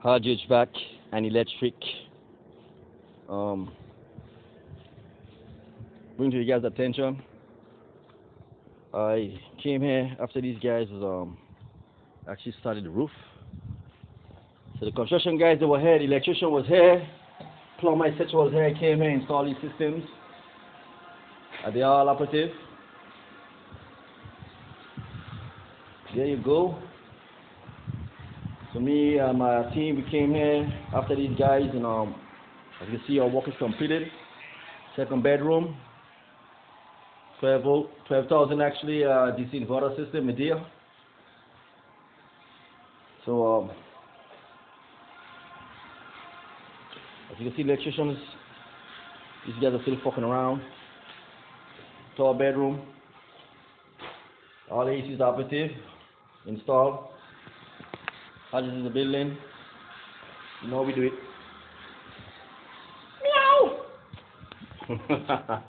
Hodge back and electric. Um, bring to you guys' attention. I came here after these guys was actually started the roof. So the construction guys that were here, the electrician was here, plumber etc. was here, came here, installed these systems. Are they all operative? There you go. So me and my team, we came here after these guys, and as you can see, our work is completed. Second bedroom, 12 volt, 12,000 actually, DC inverter system, a deal. So as you can see, electricians, these guys are still fucking around. Third bedroom, all the AC is operative, installed. Hodge is in the building. You know how we do it. Meow.